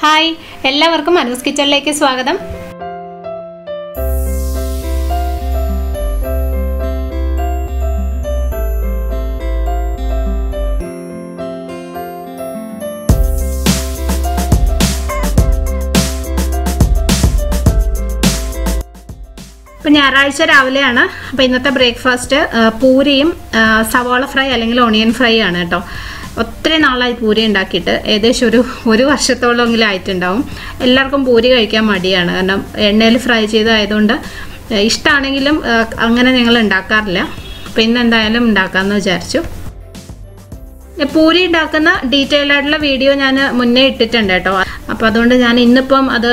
Hi എല്ലാവർക്കും അനൂസ് കിച്ചണിലേക്ക് സ്വാഗതം. ഇപ്പം ഞായറാഴ്ച രാവിലെയാണ്. അപ്പോൾ ഇന്നത്തെ ബ്രേക്ക്ഫാസ്റ്റ് പൂരിയും സവാള ഫ്രൈ അല്ലെങ്കിൽ ഓണിയൻ ഫ്രൈ ആണ് കേട്ടോ. ഒത്തിരി നാളായി പൂരി ഉണ്ടാക്കിയിട്ട് ഏകദേശം ഒരു വർഷത്തോളമെങ്കിലും ആയിട്ടുണ്ടാവും. എല്ലാവർക്കും പൂരി കഴിക്കാൻ മടിയാണ്, കാരണം എണ്ണയിൽ ഫ്രൈ ചെയ്തതായതുകൊണ്ട്. ഇഷ്ടമാണെങ്കിലും അങ്ങനെ ഞങ്ങൾ ഉണ്ടാക്കാറില്ല. അപ്പോൾ ഇന്ന് എന്തായാലും ഉണ്ടാക്കാമെന്ന് വിചാരിച്ചു. പൂരി ഉണ്ടാക്കുന്ന ഡീറ്റെയിൽഡ് ആയിട്ടുള്ള വീഡിയോ ഞാൻ മുന്നേ ഇട്ടിട്ടുണ്ട് കേട്ടോ. അപ്പോൾ അതുകൊണ്ട് ഞാൻ ഇന്നിപ്പം അത്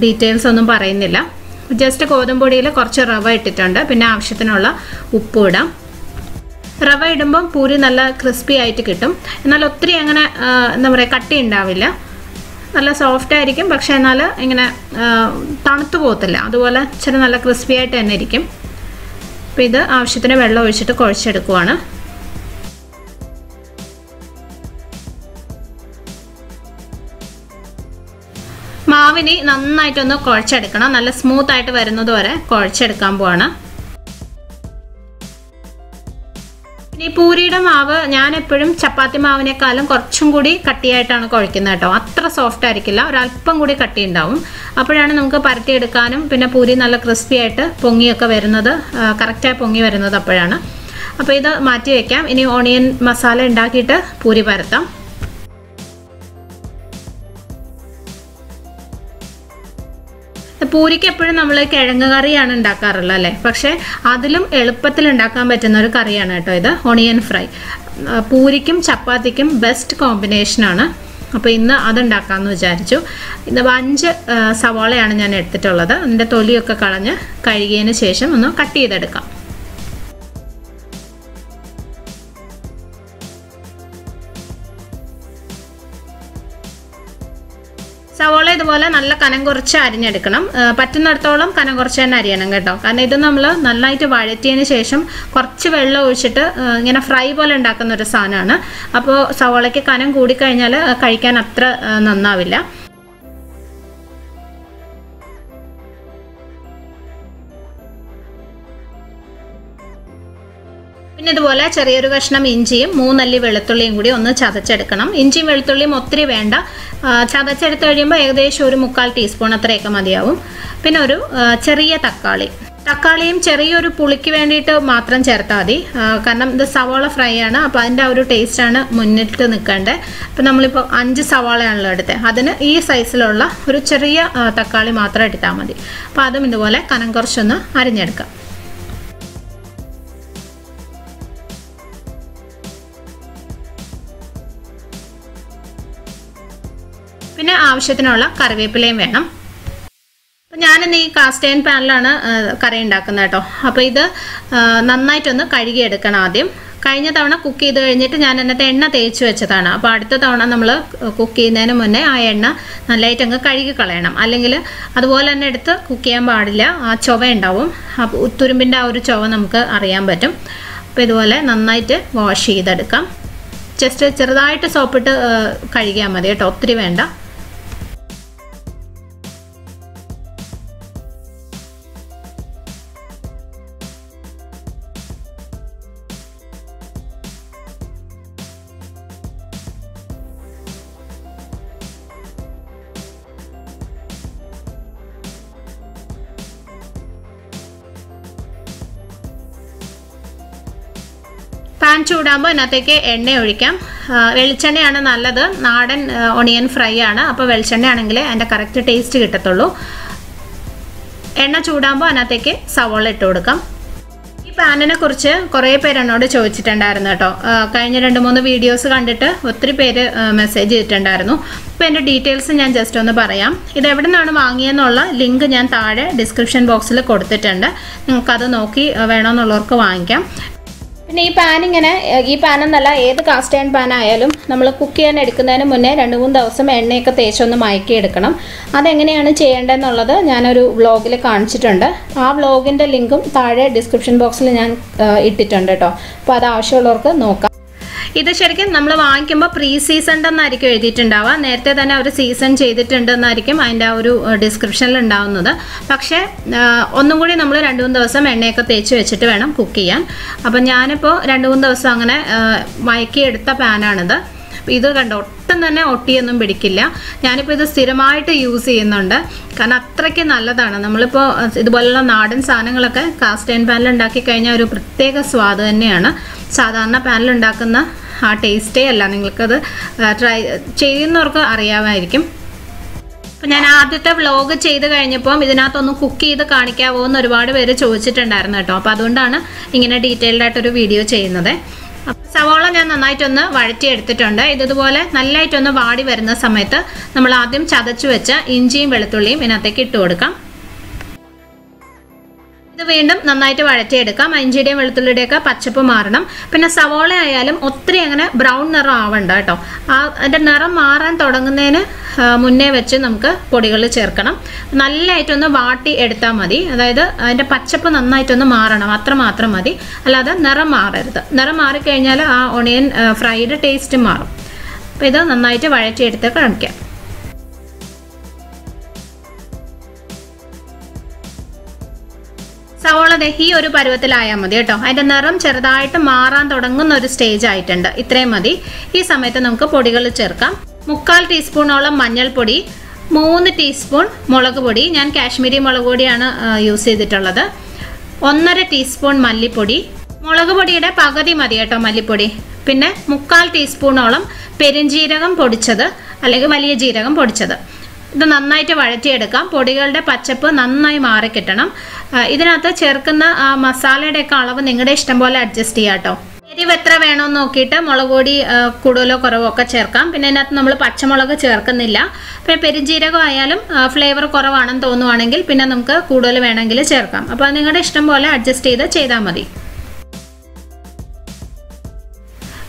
ഡീറ്റെയിൽസ് ഒന്നും പറയുന്നില്ല. ജസ്റ്റ് ഗോതമ്പൊടിയിൽ കുറച്ച് റവ ഇട്ടിട്ടുണ്ട്, പിന്നെ ആവശ്യത്തിനുള്ള ഉപ്പ് ഇടാം. റവ ഇടുമ്പം പൂരി നല്ല ക്രിസ്പി ആയിട്ട് കിട്ടും. എന്നാൽ ഒത്തിരി അങ്ങനെ എന്താ പറയുക കട്ടി ഉണ്ടാവില്ല, നല്ല സോഫ്റ്റ് ആയിരിക്കും. പക്ഷെ എന്നാൽ ഇങ്ങനെ തണുത്തു പോകത്തില്ല, അതുപോലെ ഇച്ചിരി നല്ല ക്രിസ്പി ആയിട്ട് തന്നെ ഇരിക്കും. അപ്പോൾ ഇത് ആവശ്യത്തിന് വെള്ളം ഒഴിച്ചിട്ട് കുഴച്ചെടുക്കുവാണ്. മാവിനി നന്നായിട്ടൊന്ന് കുഴച്ചെടുക്കണം. നല്ല സ്മൂത്ത് ആയിട്ട് വരുന്നത് വരെ കുഴച്ചെടുക്കാൻ പോവാണ്. ഈ പൂരിയുടെ മാവ് ഞാൻ എപ്പോഴും ചപ്പാത്തി മാവിനേക്കാളും കുറച്ചും കൂടി കട്ടിയായിട്ടാണ് കുഴക്കുന്നത് കേട്ടോ. അത്ര സോഫ്റ്റ് ആയിരിക്കില്ല, ഒരല്പം കൂടി കട്ടി ഉണ്ടാവും. അപ്പോഴാണ് നമുക്ക് പരത്തിയെടുക്കാനും പിന്നെ പൂരി നല്ല ക്രിസ്പി ആയിട്ട് പൊങ്ങിയൊക്കെ വരുന്നത്, കറക്റ്റായി പൊങ്ങി വരുന്നത് അപ്പോഴാണ്. അപ്പോൾ ഇത് മാറ്റി വയ്ക്കാം. ഇനി ഓണിയൻ മസാല ഉണ്ടാക്കിയിട്ട് പൂരി പരത്താം. പൂരിക്ക് എപ്പോഴും നമ്മൾ കിഴങ്ങ് കറിയാണ് ഉണ്ടാക്കാറുള്ളത് അല്ലേ, പക്ഷേ അതിലും എളുപ്പത്തിൽ ഉണ്ടാക്കാൻ പറ്റുന്ന ഒരു കറിയാണ് കേട്ടോ ഇത്, ഓണിയൻ ഫ്രൈ. പൂരിക്കും ചപ്പാത്തിക്കും ബെസ്റ്റ് കോമ്പിനേഷനാണ്. അപ്പോൾ ഇന്ന് അതുണ്ടാക്കാമെന്ന് വിചാരിച്ചു. ഇന്ന് 5 സവാളയാണ് ഞാൻ എടുത്തിട്ടുള്ളത്. അതിൻ്റെ തൊലിയൊക്കെ കളഞ്ഞ് കഴുകിയതിന് ശേഷം ഒന്ന് കട്ട് ചെയ്തെടുക്കാം. സവോള ഇതുപോലെ നല്ല കനം കുറച്ച് അരിഞ്ഞെടുക്കണം. പറ്റുന്നിടത്തോളം കനം കുറച്ച് തന്നെ അരിയണം കേട്ടോ. കാരണം ഇത് നമ്മൾ നന്നായിട്ട് വഴറ്റിയതിന് ശേഷം കുറച്ച് വെള്ളം ഒഴിച്ചിട്ട് ഇങ്ങനെ ഫ്രൈ പോലെ ഉണ്ടാക്കുന്ന ഒരു സാധനമാണ്. അപ്പോൾ സവോളയ്ക്ക് കനം കൂടിക്കഴിഞ്ഞാൽ കഴിക്കാൻ അത്ര നന്നാവില്ല. പിന്നെ ഇതുപോലെ ചെറിയൊരു കഷ്ണം ഇഞ്ചിയും 3 അല്ലി വെളുത്തുള്ളിയും കൂടി ഒന്ന് ചതച്ചെടുക്കണം. ഇഞ്ചിയും വെളുത്തുള്ളിയും ഒത്തിരി വേണ്ട, ചതച്ചെടുത്ത് കഴിയുമ്പോൾ ഏകദേശം ഒരു 1/4 ടീസ്പൂൺ അത്രയൊക്കെ മതിയാവും. പിന്നെ ഒരു ചെറിയ തക്കാളിയും ചെറിയൊരു പുളിക്ക് വേണ്ടിയിട്ട് മാത്രം ചേർത്താൽ മതി. കാരണം ഇത് സവാള ഫ്രൈ ആണ്, അപ്പോൾ അതിൻ്റെ ആ ഒരു ടേസ്റ്റാണ് മുന്നിട്ട് നിൽക്കേണ്ടത്. അപ്പോൾ നമ്മളിപ്പോൾ 5 സവാളയാണല്ലോ എടുത്തത്, അതിന് ഈ സൈസിലുള്ള ഒരു ചെറിയ തക്കാളി മാത്രം എടുത്താൽ മതി. അപ്പോൾ അതും ഇതുപോലെ കനം കുറച്ചൊന്ന് അരിഞ്ഞെടുക്കാം. പിന്നെ ആവശ്യത്തിനുള്ള കറിവേപ്പിലയും വേണം. അപ്പം ഞാനിന്ന് ഈ കാസ്റ്റ് അയൺ പാനിലാണ് കറി ഉണ്ടാക്കുന്നത് കേട്ടോ. അപ്പോൾ ഇത് നന്നായിട്ടൊന്ന് കഴുകിയെടുക്കണം ആദ്യം. കഴിഞ്ഞ തവണ കുക്ക് ചെയ്ത് കഴിഞ്ഞിട്ട് ഞാൻ അതിനകത്ത് എണ്ണ തേച്ച് വെച്ചതാണ്. അപ്പോൾ അടുത്ത തവണ നമ്മൾ കുക്ക് ചെയ്യുന്നതിന് മുന്നേ ആ എണ്ണ നല്ലതായിട്ട് അങ്ങ് കഴുകി കളയണം. അല്ലെങ്കിൽ അതുപോലെ തന്നെ എടുത്ത് കുക്ക് ചെയ്യാൻ പാടില്ല, ആ ചൊവ ഉണ്ടാവും. അപ്പോൾ തുരുമ്പിൻ്റെ ആ ഒരു ചൊവ നമുക്ക് അറിയാൻ പറ്റും. അപ്പോൾ ഇതുപോലെ നന്നായിട്ട് വാഷ് ചെയ്തെടുക്കാം. ജസ്റ്റ് ചെറുതായിട്ട് സോപ്പിട്ട് കഴുകിയാൽ മതി കേട്ടോ, ഒത്തിരി വേണ്ട. പാൻ ചൂടാകുമ്പോൾ അതിനകത്തേക്ക് എണ്ണ ഒഴിക്കാം. വെളിച്ചെണ്ണയാണ് നല്ലത്. നാടൻ ഓണിയൻ ഫ്രൈ ആണ്, അപ്പോൾ വെളിച്ചെണ്ണ ആണെങ്കിലേ അതിൻ്റെ കറക്റ്റ് ടേസ്റ്റ് കിട്ടത്തുള്ളൂ. എണ്ണ ചൂടാകുമ്പോൾ അതിനകത്തേക്ക് സവോള ഇട്ട് കൊടുക്കാം. ഈ പാനിനെ കുറിച്ച് കുറേ പേര് എന്നോട് ചോദിച്ചിട്ടുണ്ടായിരുന്നു കേട്ടോ. കഴിഞ്ഞ 2-3 വീഡിയോസ് കണ്ടിട്ട് ഒത്തിരി പേര് മെസ്സേജ് ചെയ്തിട്ടുണ്ടായിരുന്നു. അപ്പോൾ എൻ്റെ ഡീറ്റെയിൽസ് ഞാൻ ജസ്റ്റ് ഒന്ന് പറയാം. ഇത് എവിടെ നിന്നാണ് വാങ്ങിയെന്നുള്ള ലിങ്ക് ഞാൻ താഴെ ഡിസ്ക്രിപ്ഷൻ ബോക്സിൽ കൊടുത്തിട്ടുണ്ട്. നിങ്ങൾക്കത് നോക്കി വേണമെന്നുള്ളവർക്ക് വാങ്ങിക്കാം. പിന്നെ ഈ പാനെന്നല്ല, ഏത് കാസ്റ്റ് അയൺ പാൻ ആയാലും നമ്മൾ കുക്ക് ചെയ്യാൻ എടുക്കുന്നതിന് മുന്നേ 2-3 ദിവസം എണ്ണയൊക്കെ തേച്ചൊന്ന് മയക്കി എടുക്കണം. അതെങ്ങനെയാണ് ചെയ്യേണ്ടതെന്നുള്ളത് ഞാനൊരു വ്ളോഗിൽ കാണിച്ചിട്ടുണ്ട്. ആ വ്ളോഗിൻ്റെ ലിങ്കും താഴെ ഡിസ്ക്രിപ്ഷൻ ബോക്സിൽ ഞാൻ ഇട്ടിട്ടുണ്ട് കേട്ടോ. അപ്പോൾ അത് ആവശ്യമുള്ളവർക്ക് നോക്കാം. ഇത് ശരിക്കും നമ്മൾ വാങ്ങിക്കുമ്പോൾ പ്രീ സീസൺഡ് എന്നായിരിക്കും എഴുതിയിട്ടുണ്ടാവുക. നേരത്തെ തന്നെ അവർ സീസൺ ചെയ്തിട്ടുണ്ടെന്നായിരിക്കും അതിൻ്റെ ആ ഒരു ഡിസ്ക്രിപ്ഷനിൽ ഉണ്ടാവുന്നത്. പക്ഷേ ഒന്നും കൂടി നമ്മൾ 2-3 ദിവസം എണ്ണയൊക്കെ തേച്ച് വെച്ചിട്ട് വേണം കുക്ക് ചെയ്യാൻ. അപ്പം ഞാനിപ്പോൾ 2-3 ദിവസം അങ്ങനെ മയക്കിയെടുത്ത പാനാണിത്. ഇത് കണ്ടോ, ഒട്ടും തന്നെ ഒട്ടിയൊന്നും പിടിക്കില്ല. ഞാനിപ്പോൾ ഇത് സ്ഥിരമായിട്ട് യൂസ് ചെയ്യുന്നുണ്ട്, കാരണം അത്രയ്ക്ക് നല്ലതാണ്. നമ്മളിപ്പോൾ ഇതുപോലുള്ള നാടൻ സാധനങ്ങളൊക്കെ കാസ്റ്റ് അയൺ പാനിൽ ഉണ്ടാക്കി കഴിഞ്ഞാൽ ഒരു പ്രത്യേക സ്വാദ് തന്നെയാണ്. സാധാരണ പാനിൽ ഉണ്ടാക്കുന്ന ആ ടേസ്റ്റേ അല്ല. നിങ്ങൾക്കത് ട്രൈ ചെയ്യുന്നവർക്ക് അറിയാമായിരിക്കും. അപ്പം ഞാൻ ആദ്യത്തെ വ്ലോഗ് ചെയ്ത് കഴിഞ്ഞപ്പോൾ ഇതിനകത്തൊന്ന് കുക്ക് ചെയ്ത് കാണിക്കാവോ എന്ന് ഒരുപാട് പേര് ചോദിച്ചിട്ടുണ്ടായിരുന്നു കേട്ടോ. അപ്പോൾ അതുകൊണ്ടാണ് ഇങ്ങനെ ഡീറ്റെയിൽഡ് ആയിട്ടൊരു വീഡിയോ ചെയ്യുന്നത്. സവാള ഞാൻ നന്നായിട്ടൊന്ന് വഴറ്റിയെടുത്തിട്ടുണ്ട്. ഇതുപോലെ നല്ലതായിട്ടൊന്ന് വാടി വരുന്ന സമയത്ത് നമ്മൾ ആദ്യം ചതച്ചു വെച്ച ഇഞ്ചിയും വെളുത്തുള്ളിയും ഇതിനകത്തേക്ക് ഇട്ട് കൊടുക്കാം. ഇത് വീണ്ടും നന്നായിട്ട് വഴറ്റിയെടുക്കാം. ഇഞ്ചിയുടെയും വെളുത്തുള്ളിയുടെയൊക്കെ പച്ചപ്പ് മാറണം. പിന്നെ സവാള ആയാലും ഒത്തിരി അങ്ങനെ ബ്രൗൺ നിറം ആവണ്ട കേട്ടോ. അതിൻ്റെ നിറം മാറാൻ തുടങ്ങുന്നതിന് മുന്നേ വെച്ച് നമുക്ക് പൊടികൾ ചേർക്കണം. നല്ലതായിട്ടൊന്ന് വാട്ടി എടുത്താൽ മതി. അതായത് അതിൻ്റെ പച്ചപ്പ് നന്നായിട്ടൊന്ന് മാറണം, അത്രമാത്രം മതി. അല്ലാതെ നിറം മാറരുത്. നിറം മാറിക്കഴിഞ്ഞാൽ ആ ഒണിയൻ ഫ്രൈഡ് ടേസ്റ്റ് മാറും. അപ്പോൾ ഇത് നന്നായിട്ട് വഴറ്റിയെടുത്ത് കാണിക്കാം. സവാള ഈ ഒരു പരുവത്തിലായാൽ മതി കേട്ടോ. അതിൻ്റെ നിറം ചെറുതായിട്ട് മാറാൻ തുടങ്ങുന്ന ഒരു സ്റ്റേജ് ആയിട്ടുണ്ട്. ഇത്രയും മതി. ഈ സമയത്ത് നമുക്ക് പൊടികൾ ചേർക്കാം. 3/4 ടീസ്പൂണോളം മഞ്ഞൾപ്പൊടി, 3 ടീസ്പൂൺ മുളക് പൊടി, ഞാൻ കാശ്മീരി മുളക് പൊടിയാണ് യൂസ് ചെയ്തിട്ടുള്ളത്, 1/2 ടീസ്പൂൺ മല്ലിപ്പൊടി, മുളക് പൊടിയുടെ പകുതി മതി കേട്ടോ മല്ലിപ്പൊടി, പിന്നെ 3/4 ടീസ്പൂണോളം പെരുംജീരകം പൊടിച്ചത് അല്ലെങ്കിൽ വലിയ ജീരകം പൊടിച്ചത്. ഇത് നന്നായിട്ട് വഴറ്റിയെടുക്കാം. പൊടികളുടെ പച്ചപ്പ് നന്നായി മാറിക്കിട്ടണം. ഇതിനകത്ത് ചേർക്കുന്ന മസാലയുടെയൊക്കെ അളവ് നിങ്ങളുടെ ഇഷ്ടം പോലെ അഡ്ജസ്റ്റ് ചെയ്യാം കേട്ടോ. എരിവ് എത്ര വേണമെന്ന് നോക്കിയിട്ട് മുളക് പൊടി കൂടുതലോ കുറവോ ഒക്കെ ചേർക്കാം. പിന്നെ ഇതിനകത്ത് നമ്മൾ പച്ചമുളക് ചേർക്കുന്നില്ല. പിന്നെ പെരുംജീരകം ആയാലും ഫ്ലേവർ കുറവാണെന്ന് തോന്നുവാണെങ്കിൽ പിന്നെ നമുക്ക് കൂടുതൽ വേണമെങ്കിൽ ചേർക്കാം. അപ്പോൾ നിങ്ങളുടെ ഇഷ്ടം പോലെ അഡ്ജസ്റ്റ് ചെയ്താൽ മതി.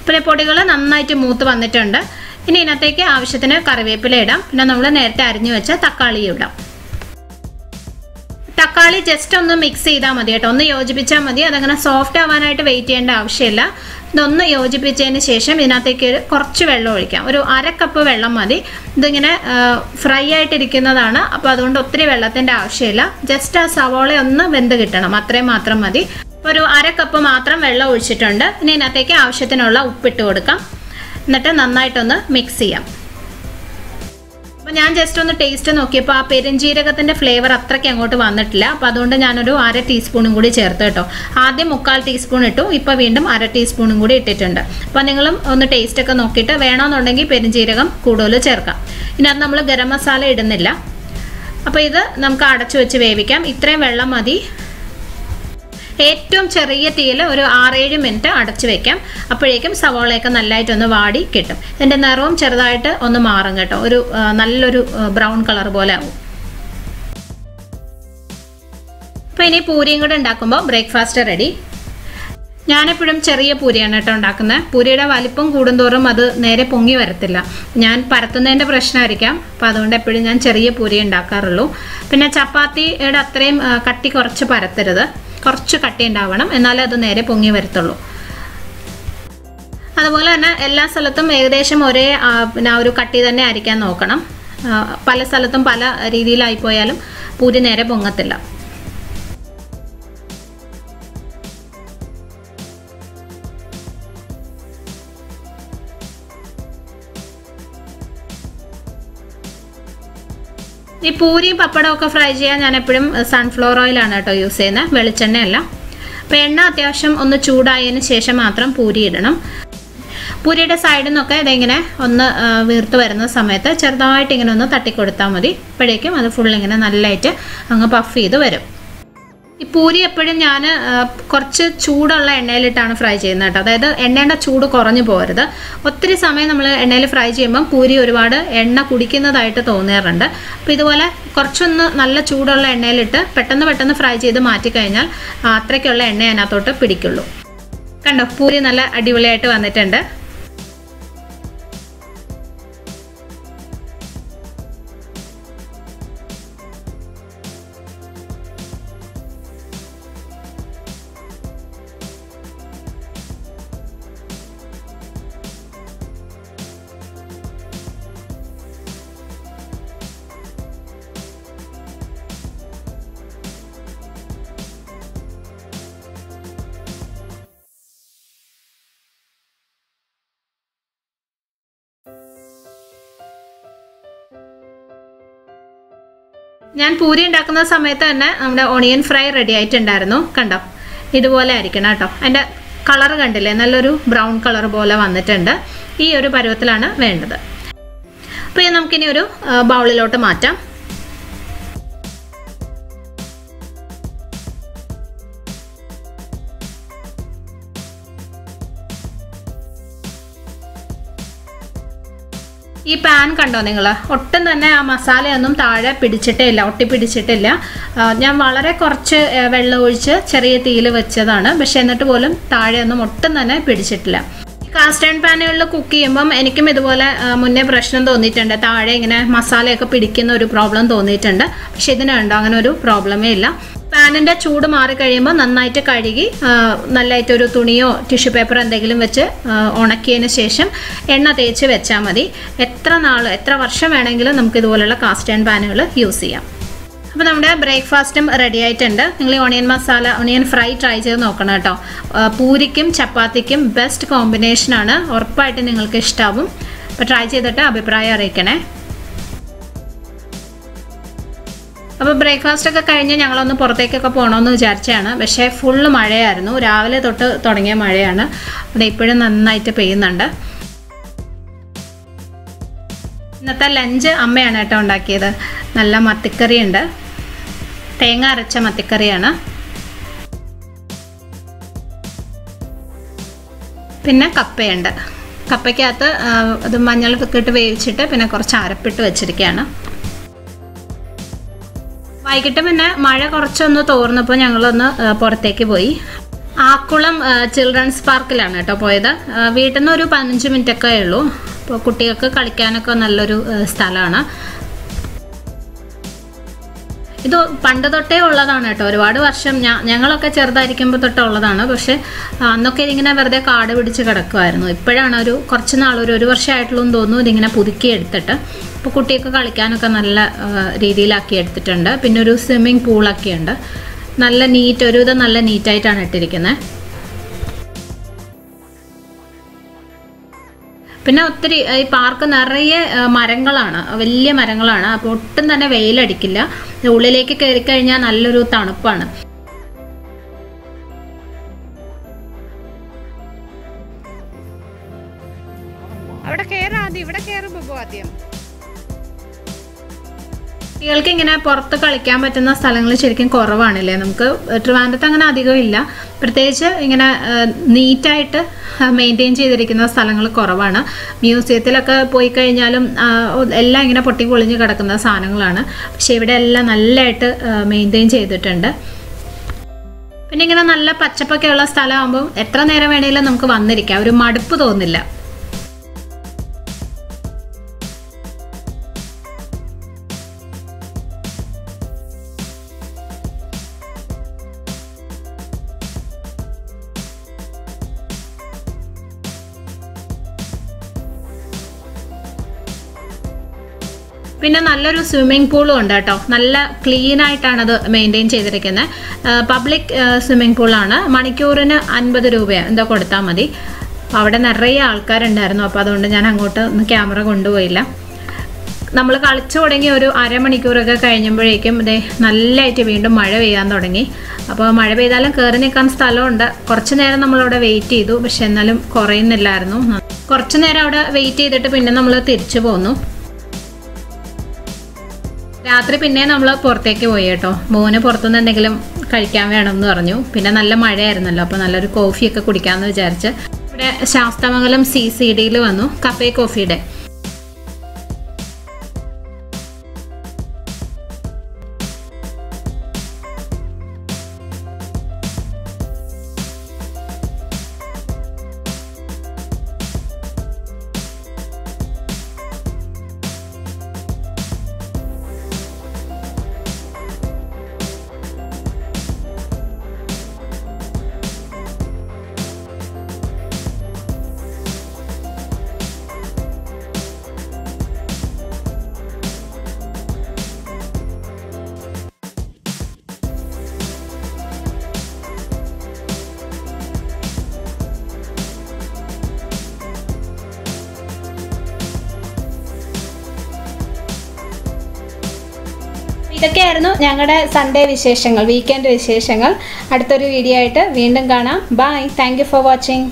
പിന്നെ പൊടികൾ നന്നായിട്ട് മൂത്ത് വന്നിട്ടുണ്ട്. ഇനി ഇതിനകത്തേക്ക് ആവശ്യത്തിന് കറിവേപ്പില ഇടാം. പിന്നെ നമ്മൾ നേരത്തെ അരിഞ്ഞു വെച്ച തക്കാളി ഇടാം. തക്കാളി ജസ്റ്റ് ഒന്ന് മിക്സ് ചെയ്താൽ മതി കേട്ടോ. ഒന്ന് യോജിപ്പിച്ചാൽ മതി. അതങ്ങനെ സോഫ്റ്റ് ആവാനായിട്ട് വെയിറ്റ് ചെയ്യേണ്ട ആവശ്യമില്ല. ഇതൊന്ന് യോജിപ്പിച്ചതിന് ശേഷം ഇതിനകത്തേക്ക് കുറച്ച് വെള്ളം ഒഴിക്കാം. ഒരു 1/2 കപ്പ് വെള്ളം മതി. ഇതിങ്ങനെ ഫ്രൈ ആയിട്ടിരിക്കുന്നതാണ്. അപ്പോൾ അതുകൊണ്ട് ഒത്തിരി വെള്ളത്തിൻ്റെ ആവശ്യമില്ല. ജസ്റ്റ് ആ സവോള ഒന്ന് വെന്ത് കിട്ടണം, അത്രയും മാത്രം മതി. ഒരു 1/2 കപ്പ് മാത്രം വെള്ളം ഒഴിച്ചിട്ടുണ്ട്. ഇനി ഇതിനകത്തേക്ക് ആവശ്യത്തിനുള്ള ഉപ്പിട്ട് കൊടുക്കാം. എന്നിട്ട് നന്നായിട്ടൊന്ന് മിക്സ് ചെയ്യാം. അപ്പോൾ ഞാൻ ജസ്റ്റ് ഒന്ന് ടേസ്റ്റ് നോക്കിയപ്പോൾ ആ പെരുംജീരകത്തിൻ്റെ ഫ്ലേവർ അത്രയ്ക്ക് അങ്ങോട്ട് വന്നിട്ടില്ല. അപ്പോൾ അതുകൊണ്ട് ഞാനൊരു 1/2 ടീസ്പൂണും കൂടി ചേർത്ത് കേട്ടോ. ആദ്യം 3/4 ടീസ്പൂൺ ഇട്ടു, ഇപ്പോൾ വീണ്ടും 1/2 ടീസ്പൂണും കൂടി ഇട്ടിട്ടുണ്ട്. അപ്പോൾ നിങ്ങളും ഒന്ന് ടേസ്റ്റ് ഒക്കെ നോക്കിയിട്ട് വേണമെന്നുണ്ടെങ്കിൽ പെരുംജീരകം കൂടുതൽ ചേർക്കാം. ഇതിനകത്ത് നമ്മൾ ഗരം മസാല ഇടുന്നില്ല. അപ്പോൾ ഇത് നമുക്ക് അടച്ചു വെച്ച് വേവിക്കാം. ഇത്രയും വെള്ളം മതി. ഏറ്റവും ചെറിയ തീയിൽ ഒരു 6-7 മിനിറ്റ് അടച്ചു വെക്കാം. അപ്പോഴേക്കും സവാളയൊക്കെ നല്ലതായിട്ടൊന്ന് വാടി കിട്ടും. ഇതിൻ്റെ നിറവും ചെറുതായിട്ട് ഒന്ന് മാറും കേട്ടോ. ഒരു നല്ലൊരു ബ്രൗൺ കളർ പോലെ ആവും. അപ്പോൾ ഇനി പൂരിയും കൂടെ ഉണ്ടാക്കുമ്പോൾ ബ്രേക്ക്ഫാസ്റ്റ് റെഡി. ഞാനെപ്പോഴും ചെറിയ പൂരിയാണ് കേട്ടോ ഉണ്ടാക്കുന്നത്. പൂരിയുടെ വലിപ്പം കൂടുന്തോറും അത് നേരെ പൊങ്ങി വരത്തില്ല. ഞാൻ പരത്തുന്നതിൻ്റെ പ്രശ്നമായിരിക്കാം. അപ്പോൾ അതുകൊണ്ട് എപ്പോഴും ഞാൻ ചെറിയ പൂരി ഉണ്ടാക്കാറുള്ളൂ. പിന്നെ ചപ്പാത്തിയുടെ അത്രയും കട്ടി കുറച്ച് പരത്തരുത്, കുറച്ച് കട്ടി ഉണ്ടാവണം, എന്നാലേ അത് നേരെ പൊങ്ങി വരത്തുള്ളൂ. അതുപോലെ തന്നെ എല്ലാ സ്ഥലത്തും ഏകദേശം ഒരേ പിന്നെ ഒരു കട്ടി തന്നെ ആയിരിക്കാൻ നോക്കണം. പല സ്ഥലത്തും പല രീതിയിലായിപ്പോയാലും പൂരി നേരെ പൊങ്ങത്തില്ല. ഈ പൂരിയും പപ്പടവും ഒക്കെ ഫ്രൈ ചെയ്യാൻ ഞാൻ എപ്പോഴും സൺഫ്ലവർ ഓയിലാണ് കേട്ടോ യൂസ് ചെയ്യുന്നത്, വെളിച്ചെണ്ണയല്ല. അപ്പോൾ എണ്ണ അത്യാവശ്യം ഒന്ന് ചൂടായതിന് ശേഷം മാത്രം പൂരി ഇടണം. പൂരിയുടെ സൈഡിൽ നിന്നൊക്കെ ഇതിങ്ങനെ ഒന്ന് വീർത്ത് വരുന്ന സമയത്ത് ചെറുതായിട്ട് ഇങ്ങനെ ഒന്ന് തട്ടിക്കൊടുത്താൽ മതി. അപ്പോഴേക്കും അത് ഫുൾ ഇങ്ങനെ നല്ലതായിട്ട് അങ്ങ് പഫ് ചെയ്ത് വരും. ഈ പൂരി എപ്പോഴും ഞാൻ കുറച്ച് ചൂടുള്ള എണ്ണയിലിട്ടാണ് ഫ്രൈ ചെയ്യുന്നത് കേട്ടോ. അതായത് എണ്ണയുടെ ചൂട് കുറഞ്ഞു പോകരുത്. ഒത്തിരി സമയം നമ്മൾ എണ്ണയിൽ ഫ്രൈ ചെയ്യുമ്പം പൂരി ഒരുപാട് എണ്ണ കുടിക്കുന്നതായിട്ട് തോന്നാറുണ്ട്. അപ്പോൾ ഇതുപോലെ കുറച്ചൊന്ന് നല്ല ചൂടുള്ള എണ്ണയിലിട്ട് പെട്ടെന്ന് ഫ്രൈ ചെയ്ത് മാറ്റിക്കഴിഞ്ഞാൽ അത്രയ്ക്കുള്ള എണ്ണ അതിനകത്തോട്ട് പിടിക്കുള്ളൂ. കണ്ടോ, പൂരി നല്ല അടിപൊളിയായിട്ട് വന്നിട്ടുണ്ട്. ഞാൻ പൂരി ഉണ്ടാക്കുന്ന സമയത്ത് തന്നെ നമ്മുടെ ഓണിയൻ ഫ്രൈ റെഡി ആയിട്ടുണ്ടായിരുന്നു. കണ്ടോ, ഇതുപോലെ ആയിരിക്കണം കേട്ടോ. അതിൻ്റെ കളർ കണ്ടില്ലേ, നല്ലൊരു ബ്രൗൺ കളർ പോലെ വന്നിട്ടുണ്ട്. ഈ ഒരു പരുവത്തിലാണ് വേണ്ടത്. അപ്പോൾ ഇത് നമുക്കിനി ഒരു ബൗളിലോട്ട് മാറ്റാം. ഈ പാൻ കണ്ടോ നിങ്ങൾ, ഒട്ടും തന്നെ ആ മസാലയൊന്നും താഴെ പിടിച്ചിട്ടേ ഇല്ല, ഒട്ടിപ്പിടിച്ചിട്ടില്ല. ഞാൻ വളരെ കുറച്ച് വെള്ളം ഒഴിച്ച് ചെറിയ തീയിൽ വെച്ചതാണ്, പക്ഷെ എന്നിട്ട് പോലും താഴെയൊന്നും ഒട്ടും തന്നെ പിടിച്ചിട്ടില്ല. ഈ കാസ്റ്റ് അയൺ പാനുകളിൽ കുക്ക് ചെയ്യുമ്പം എനിക്കും ഇതുപോലെ മുന്നേ പ്രശ്നം തോന്നിയിട്ടുണ്ട്, താഴെ ഇങ്ങനെ മസാലയൊക്കെ പിടിക്കുന്ന ഒരു പ്രോബ്ലം തോന്നിയിട്ടുണ്ട്. പക്ഷെ ഇതിനുണ്ടോ അങ്ങനെ ഒരു പ്രോബ്ലമേ ഇല്ല. പാനിൻ്റെ ചൂട് മാറിക്കഴിയുമ്പോൾ നന്നായിട്ട് കഴുകി നല്ലതായിട്ടൊരു തുണിയോ ടിഷ്യൂ പേപ്പറോ എന്തെങ്കിലും വെച്ച് ഉണക്കിയതിന് ശേഷം എണ്ണ തേച്ച് വെച്ചാൽ മതി. എത്ര വർഷം വേണമെങ്കിലും നമുക്ക് ഇതുപോലുള്ള കാസ്റ്റ് അയൺ പാനുകൾ യൂസ് ചെയ്യാം. അപ്പോൾ നമ്മുടെ ബ്രേക്ക്ഫാസ്റ്റും റെഡി ആയിട്ടുണ്ട്. നിങ്ങൾ ഈ ഓണിയൻ ഫ്രൈ ട്രൈ ചെയ്ത് നോക്കണം കേട്ടോ. പൂരിക്കും ചപ്പാത്തിക്കും ബെസ്റ്റ് കോമ്പിനേഷനാണ്, ഉറപ്പായിട്ട് നിങ്ങൾക്ക് ഇഷ്ടാവും. അപ്പോൾ ട്രൈ ചെയ്തിട്ട് അഭിപ്രായം അറിയിക്കണേ. അപ്പോൾ ബ്രേക്ക്ഫാസ്റ്റൊക്കെ കഴിഞ്ഞ് ഞങ്ങളൊന്ന് പുറത്തേക്കൊക്കെ പോകണമെന്ന് വിചാരിച്ചാണ്. പക്ഷേ ഫുള്ള് മഴയായിരുന്നു, രാവിലെ തൊട്ട് തുടങ്ങിയ മഴയാണ്. അത് ഇപ്പോഴും നന്നായിട്ട് പെയ്യുന്നുണ്ട്. ഇന്നത്തെ ലഞ്ച് അമ്മയാണ് കേട്ടോ ഉണ്ടാക്കിയത്. നല്ല മത്തിക്കറിയുണ്ട്, തേങ്ങ അരച്ച മത്തിക്കറിയാണ്. പിന്നെ കപ്പയുണ്ട്. കപ്പയ്ക്കകത്ത് അത് മഞ്ഞളൊക്കെ ഇട്ട് വേവിച്ചിട്ട് പിന്നെ കുറച്ച് അരപ്പിട്ട് വെച്ചിരിക്കുകയാണ്. വൈകിട്ട് പിന്നെ മഴ കുറച്ചൊന്ന് തോർന്നപ്പോൾ ഞങ്ങളൊന്ന് പുറത്തേക്ക് പോയി. ആക്കുളം ചിൽഡ്രൻസ് പാർക്കിലാണ് കേട്ടോ പോയത്. വീട്ടിൽ നിന്ന് ഒരു 15 മിനിറ്റൊക്കെ ഉള്ളൂ. അപ്പോൾ കുട്ടികൾക്ക് കളിക്കാനൊക്കെ നല്ലൊരു സ്ഥലമാണ്. ഇത് പണ്ട് തൊട്ടേ ഉള്ളതാണ് കേട്ടോ, ഒരുപാട് വർഷം ഞങ്ങളൊക്കെ ചെറുതായിരിക്കുമ്പോൾ തൊട്ടുള്ളതാണ്. പക്ഷെ അന്നൊക്കെ ഇതിങ്ങനെ വെറുതെ കാട് പിടിച്ച് കിടക്കുമായിരുന്നു. ഇപ്പോഴാണ് കുറച്ച് നാൾ ഒരു വർഷമായിട്ടുള്ളൂ എന്ന് തോന്നുന്നു ഇതിങ്ങനെ പുതുക്കി എടുത്തിട്ട്. ഇപ്പോൾ കുട്ടിയൊക്കെ കളിക്കാനൊക്കെ നല്ല രീതിയിലാക്കി എടുത്തിട്ടുണ്ട്. പിന്നെ ഒരു സ്വിമ്മിങ് പൂളൊക്കെ ഉണ്ട്. നല്ല നീറ്റ്, ഒരുവിധം നല്ല നീറ്റായിട്ടാണ് ഇട്ടിരിക്കുന്നത്. പിന്നെ ഒത്തിരി ഈ പാർക്ക് നിറയെ മരങ്ങളാണ്, വലിയ മരങ്ങളാണ്. അപ്പോൾ ഒട്ടും തന്നെ വെയിലടിക്കില്ല. ഉള്ളിലേക്ക് കയറി കഴിഞ്ഞാൽ നല്ലൊരു തണുപ്പാണ്. അവിടെ കയറാതെ, ഇവിടെ കയറുമ്പോ ആദ്യം കുട്ടികൾക്ക് ഇങ്ങനെ പുറത്ത് കളിക്കാൻ പറ്റുന്ന സ്ഥലങ്ങൾ ശരിക്കും കുറവാണല്ലേ. നമുക്ക് ട്രിവാൻഡ്രത്ത് അങ്ങനെ അധികം ഇല്ല. പ്രത്യേകിച്ച് ഇങ്ങനെ നീറ്റായിട്ട് മെയിൻറ്റെയിൻ ചെയ്തിരിക്കുന്ന സ്ഥലങ്ങൾ കുറവാണ്. മ്യൂസിയത്തിലൊക്കെ പോയി കഴിഞ്ഞാലും എല്ലാം ഇങ്ങനെ പൊട്ടി പൊളിഞ്ഞ് കിടക്കുന്ന സാധനങ്ങളാണ്. പക്ഷെ ഇവിടെ എല്ലാം നല്ലതായിട്ട് മെയിൻറ്റെയിൻ ചെയ്തിട്ടുണ്ട്. പിന്നെ ഇങ്ങനെ നല്ല പച്ചപ്പൊക്കെ ഉള്ള സ്ഥലമാകുമ്പോൾ എത്ര നേരം വേണമെങ്കിലും നമുക്ക് വന്നിരിക്കാം, ഒരു മടുപ്പ് തോന്നില്ല. പിന്നെ നല്ലൊരു സ്വിമ്മിംഗ് പൂളും ഉണ്ട് കേട്ടോ. നല്ല ക്ലീൻ ആയിട്ടാണ് അത് മെയിൻറ്റെയിൻ ചെയ്തിരിക്കുന്നത്. പബ്ലിക് സ്വിമ്മിംഗ് പൂളാണ്. മണിക്കൂറിന് 50 രൂപയാണ് എന്തോ കൊടുത്താൽ മതി. അപ്പോൾ അവിടെ നിറയെ ആൾക്കാരുണ്ടായിരുന്നു. അപ്പോൾ അതുകൊണ്ട് ഞാൻ അങ്ങോട്ട് ക്യാമറ കൊണ്ടുപോയില്ല. നമ്മൾ കളിച്ചു തുടങ്ങി ഒരു അരമണിക്കൂറൊക്കെ കഴിഞ്ഞപ്പോഴേക്കും ഇതേ നല്ലതായിട്ട് വീണ്ടും മഴ പെയ്യാൻ തുടങ്ങി. അപ്പോൾ മഴ പെയ്താലും കയറി നിൽക്കാൻ സ്ഥലമുണ്ട്. കുറച്ച് നേരം നമ്മളവിടെ വെയിറ്റ് ചെയ്തു, പക്ഷെ എന്നാലും കുറയുന്നില്ലായിരുന്നു. കുറച്ച് നേരം അവിടെ വെയിറ്റ് ചെയ്തിട്ട് പിന്നെ നമ്മൾ തിരിച്ചു പോന്നു. രാത്രി പിന്നെ നമ്മൾ പുറത്തേക്ക് പോയി കേട്ടോ. മോന് പുറത്തുനിന്ന് എന്തെങ്കിലും കഴിക്കാൻ വേണമെന്ന് പറഞ്ഞു. പിന്നെ നല്ല മഴയായിരുന്നല്ലോ, അപ്പോൾ നല്ലൊരു കോഫിയൊക്കെ കുടിക്കാമെന്ന് വിചാരിച്ച് ഇവിടെ ശാസ്തമംഗലം CCDയിൽ വന്നു. കഫേ കോഫിയുടെ ഇതൊക്കെയായിരുന്നു ഞങ്ങളുടെ സൺഡേ വിശേഷങ്ങൾ, വീക്കെൻഡ് വിശേഷങ്ങൾ. അടുത്തൊരു വീഡിയോ ആയിട്ട് വീണ്ടും കാണാം. Bye. Thank you for watching.